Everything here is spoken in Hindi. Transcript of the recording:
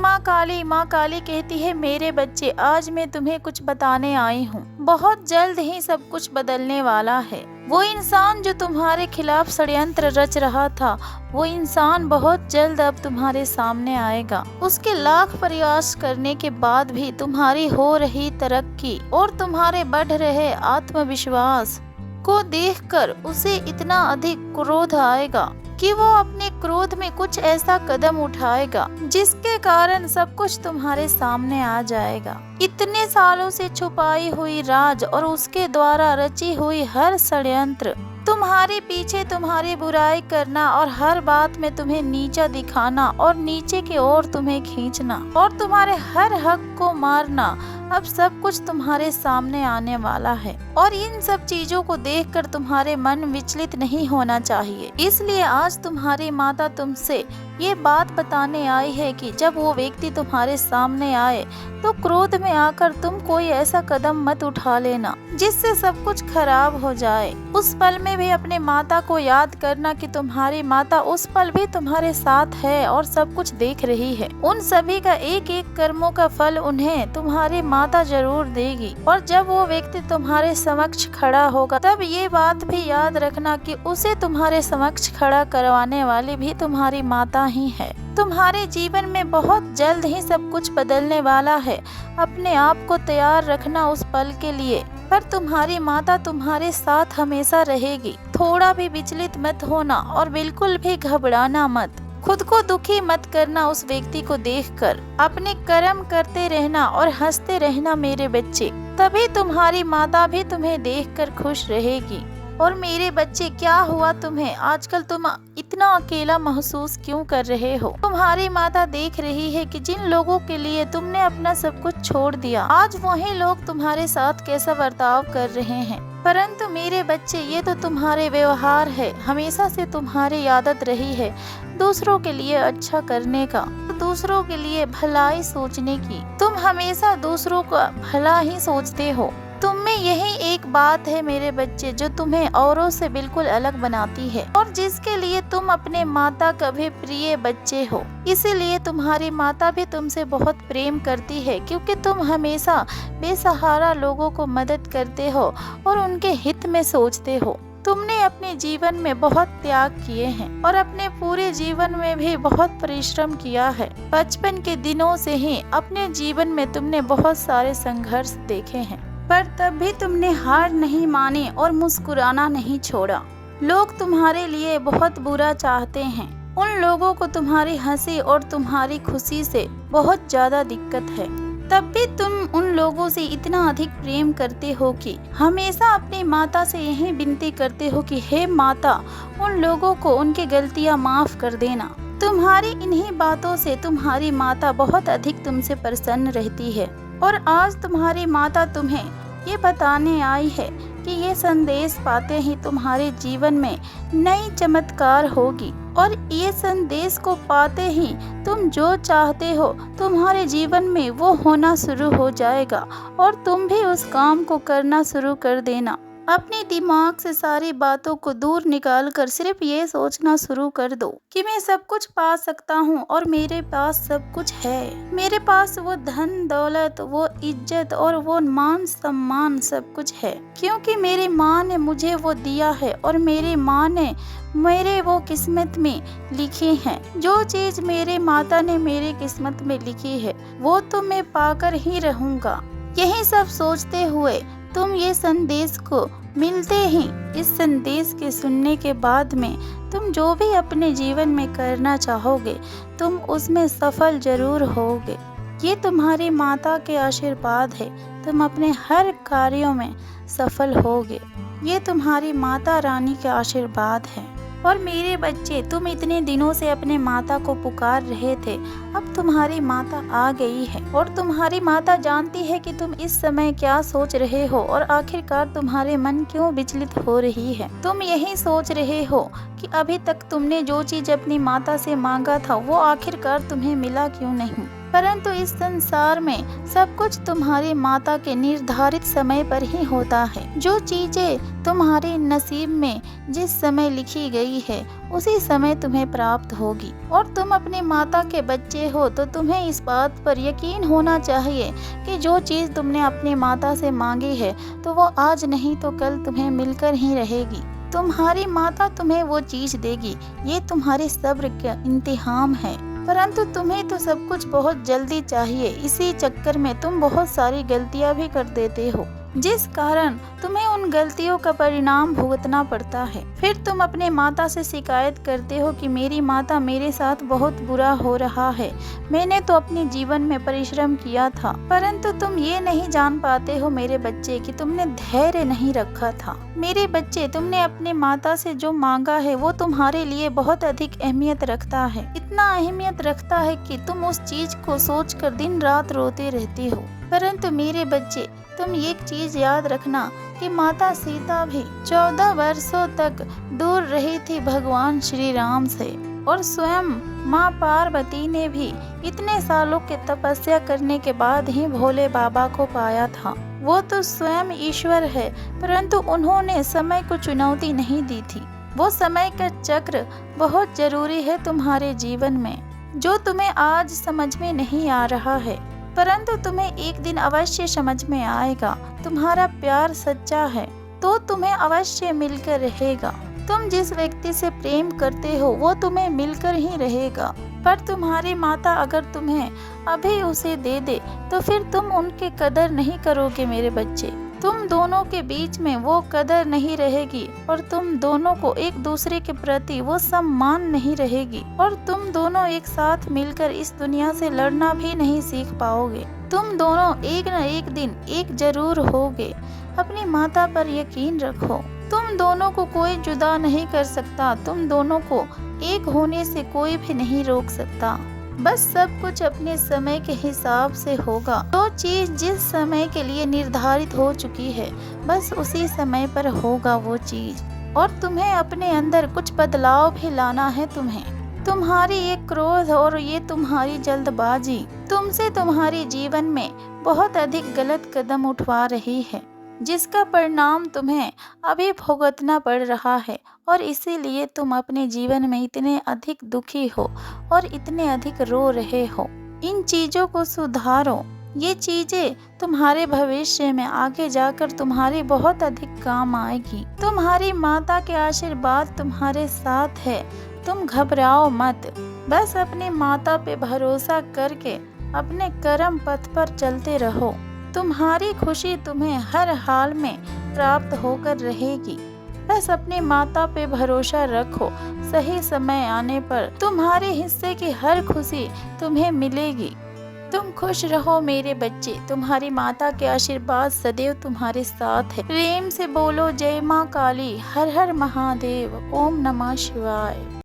माँ काली कहती है, मेरे बच्चे आज मैं तुम्हें कुछ बताने आई हूँ। बहुत जल्द ही सब कुछ बदलने वाला है। वो इंसान जो तुम्हारे खिलाफ षड्यंत्र रच रहा था, वो इंसान बहुत जल्द अब तुम्हारे सामने आएगा। उसके लाख प्रयास करने के बाद भी तुम्हारी हो रही तरक्की और तुम्हारे बढ़ रहे आत्मविश्वास को देखकर उसे इतना अधिक क्रोध आएगा कि वो अपने क्रोध में कुछ ऐसा कदम उठाएगा जिसके कारण सब कुछ तुम्हारे सामने आ जाएगा। इतने सालों से छुपाई हुई राज और उसके द्वारा रची हुई हर षड्यंत्र, तुम्हारे पीछे तुम्हारी बुराई करना और हर बात में तुम्हें नीचा दिखाना और नीचे की ओर तुम्हें खींचना और तुम्हारे हर हक को मारना, अब सब कुछ तुम्हारे सामने आने वाला है। और इन सब चीजों को देखकर तुम्हारे मन विचलित नहीं होना चाहिए। इसलिए आज तुम्हारी माता तुमसे ये बात बताने आई है कि जब वो व्यक्ति तुम्हारे सामने आए तो क्रोध में आकर तुम कोई ऐसा कदम मत उठा लेना जिससे सब कुछ खराब हो जाए। उस पल में भी अपने माता को याद करना कि तुम्हारी माता उस पल भी तुम्हारे साथ है और सब कुछ देख रही है। उन सभी का एक एक कर्मों का फल उन्हें तुम्हारी माता जरूर देगी। और जब वो व्यक्ति तुम्हारे समक्ष खड़ा होगा तब ये बात भी याद रखना कि उसे तुम्हारे समक्ष खड़ा करवाने वाली भी तुम्हारी माता ही है। तुम्हारे जीवन में बहुत जल्द ही सब कुछ बदलने वाला है। अपने आप को तैयार रखना उस पल के लिए। पर तुम्हारी माता तुम्हारे साथ हमेशा रहेगी। थोड़ा भी विचलित मत होना और बिल्कुल भी घबराना मत। खुद को दुखी मत करना उस व्यक्ति को देखकर। अपने कर्म करते रहना और हंसते रहना मेरे बच्चे, तभी तुम्हारी माता भी तुम्हें देखकर खुश रहेगी। और मेरे बच्चे, क्या हुआ तुम्हें? आजकल तुम इतना अकेला महसूस क्यों कर रहे हो? तुम्हारी माता देख रही है कि जिन लोगों के लिए तुमने अपना सब कुछ छोड़ दिया, आज वही लोग तुम्हारे साथ कैसा बर्ताव कर रहे हैं। परंतु मेरे बच्चे, ये तो तुम्हारे व्यवहार है, हमेशा से तुम्हारी आदत रही है दूसरों के लिए अच्छा करने का, दूसरों के लिए भलाई सोचने की। तुम हमेशा दूसरों का भला ही सोचते हो। तुम में यही एक बात है मेरे बच्चे जो तुम्हें औरों से बिल्कुल अलग बनाती है और जिसके लिए तुम अपने माता का भी प्रिय बच्चे हो। इसीलिए तुम्हारी माता भी तुमसे बहुत प्रेम करती है, क्योंकि तुम हमेशा बेसहारा लोगों को मदद करते हो और उनके हित में सोचते हो। तुमने अपने जीवन में बहुत त्याग किए हैं और अपने पूरे जीवन में भी बहुत परिश्रम किया है। बचपन के दिनों से ही अपने जीवन में तुमने बहुत सारे संघर्ष देखे हैं, पर तब भी तुमने हार नहीं मानी और मुस्कुराना नहीं छोड़ा। लोग तुम्हारे लिए बहुत बुरा चाहते हैं। उन लोगों को तुम्हारी हंसी और तुम्हारी खुशी से बहुत ज्यादा दिक्कत है। तब भी तुम उन लोगों से इतना अधिक प्रेम करते हो कि हमेशा अपनी माता से यही विनती करते हो कि हे माता, उन लोगों को उनकी गलतियां माफ कर देना। तुम्हारी इन्हीं बातों से तुम्हारी माता बहुत अधिक तुमसे प्रसन्न रहती है। और आज तुम्हारी माता तुम्हें ये बताने आई है कि ये संदेश पाते ही तुम्हारे जीवन में नई चमत्कार होगी और ये संदेश को पाते ही तुम जो चाहते हो तुम्हारे जीवन में वो होना शुरू हो जाएगा और तुम भी उस काम को करना शुरू कर देना। अपने दिमाग से सारी बातों को दूर निकाल कर सिर्फ ये सोचना शुरू कर दो कि मैं सब कुछ पा सकता हूँ और मेरे पास सब कुछ है। मेरे पास वो धन दौलत, वो इज्जत और वो मान सम्मान सब कुछ है, क्योंकि मेरी माँ ने मुझे वो दिया है और मेरी माँ ने मेरे वो किस्मत में लिखी है। जो चीज मेरे माता ने मेरी किस्मत में लिखी है वो तो मैं पाकर ही रहूँगा। यही सब सोचते हुए तुम ये संदेश को मिलते ही इस संदेश के सुनने के बाद में तुम जो भी अपने जीवन में करना चाहोगे तुम उसमें सफल जरूर होगे। ये तुम्हारी माता के आशीर्वाद है। तुम अपने हर कार्यों में सफल होगे। ये तुम्हारी माता रानी के आशीर्वाद है। और मेरे बच्चे, तुम इतने दिनों से अपने माता को पुकार रहे थे, अब तुम्हारी माता आ गई है और तुम्हारी माता जानती है कि तुम इस समय क्या सोच रहे हो और आखिरकार तुम्हारे मन क्यों विचलित हो रही है। तुम यही सोच रहे हो कि अभी तक तुमने जो चीज अपनी माता से मांगा था वो आखिरकार तुम्हें मिला क्यों नहीं। परंतु इस संसार में सब कुछ तुम्हारी माता के निर्धारित समय पर ही होता है। जो चीजें तुम्हारे नसीब में जिस समय लिखी गई है उसी समय तुम्हें प्राप्त होगी। और तुम अपनी माता के बच्चे हो तो तुम्हें इस बात पर यकीन होना चाहिए कि जो चीज़ तुमने अपनी माता से मांगी है तो वो आज नहीं तो कल तुम्हें मिलकर ही रहेगी। तुम्हारी माता तुम्हें वो चीज़ देगी। ये तुम्हारे सब्र का इम्तिहान है। परंतु तुम्हें तो सब कुछ बहुत जल्दी चाहिए। इसी चक्कर में तुम बहुत सारी गलतियां भी कर देते हो, जिस कारण तुम्हें उन गलतियों का परिणाम भुगतना पड़ता है। फिर तुम अपने माता से शिकायत करते हो कि मेरी माता मेरे साथ बहुत बुरा हो रहा है। मैंने तो अपने जीवन में परिश्रम किया था, परंतु तुम ये नहीं जान पाते हो मेरे बच्चे कि तुमने धैर्य नहीं रखा था। मेरे बच्चे, तुमने अपने माता से जो मांगा है वो तुम्हारे लिए बहुत अधिक अहमियत रखता है। इतना अहमियत रखता है कि तुम उस चीज को सोचकर दिन रात रोते रहते हो। परंतु मेरे बच्चे, तुम एक चीज याद रखना कि माता सीता भी 14 वर्षों तक दूर रही थी भगवान श्री राम से, और स्वयं माँ पार्वती ने भी इतने सालों के तपस्या करने के बाद ही भोले बाबा को पाया था। वो तो स्वयं ईश्वर है, परंतु उन्होंने समय को चुनौती नहीं दी थी। वो समय का चक्र बहुत जरूरी है तुम्हारे जीवन में, जो तुम्हें आज समझ में नहीं आ रहा है, परंतु तुम्हें एक दिन अवश्य समझ में आएगा। तुम्हारा प्यार सच्चा है तो तुम्हें अवश्य मिलकर रहेगा। तुम जिस व्यक्ति से प्रेम करते हो वो तुम्हें मिलकर ही रहेगा। पर तुम्हारी माता अगर तुम्हें अभी उसे दे दे तो फिर तुम उनकी कदर नहीं करोगे मेरे बच्चे। तुम दोनों के बीच में वो कदर नहीं रहेगी और तुम दोनों को एक दूसरे के प्रति वो सम्मान नहीं रहेगी, और तुम दोनों एक साथ मिलकर इस दुनिया से लड़ना भी नहीं सीख पाओगे। तुम दोनों एक न एक दिन एक जरूर होगे। अपनी माता पर यकीन रखो। तुम दोनों को कोई जुदा नहीं कर सकता। तुम दोनों को एक होने से कोई भी नहीं रोक सकता। बस सब कुछ अपने समय के हिसाब से होगा। जो चीज जिस समय के लिए निर्धारित हो चुकी है बस उसी समय पर होगा वो चीज। और तुम्हें अपने अंदर कुछ बदलाव भी लाना है। तुम्हारी ये क्रोध और ये तुम्हारी जल्दबाजी तुमसे तुम्हारे जीवन में बहुत अधिक गलत कदम उठवा रही है, जिसका परिणाम तुम्हें अभी भुगतना पड़ रहा है। और इसीलिए तुम अपने जीवन में इतने अधिक दुखी हो और इतने अधिक रो रहे हो। इन चीज़ों को सुधारो। ये चीज़ें तुम्हारे भविष्य में आगे जाकर तुम्हारे बहुत अधिक काम आएगी। तुम्हारी माता के आशीर्वाद तुम्हारे साथ है। तुम घबराओ मत। बस अपनी माता पे भरोसा करके अपने कर्म पथ पर चलते रहो। तुम्हारी खुशी तुम्हें हर हाल में प्राप्त होकर रहेगी। बस अपनी माता पे भरोसा रखो। सही समय आने पर तुम्हारे हिस्से की हर खुशी तुम्हें मिलेगी। तुम खुश रहो मेरे बच्चे। तुम्हारी माता के आशीर्वाद सदैव तुम्हारे साथ है। प्रेम से बोलो जय माँ काली, हर हर महादेव, ओम नमः शिवाय।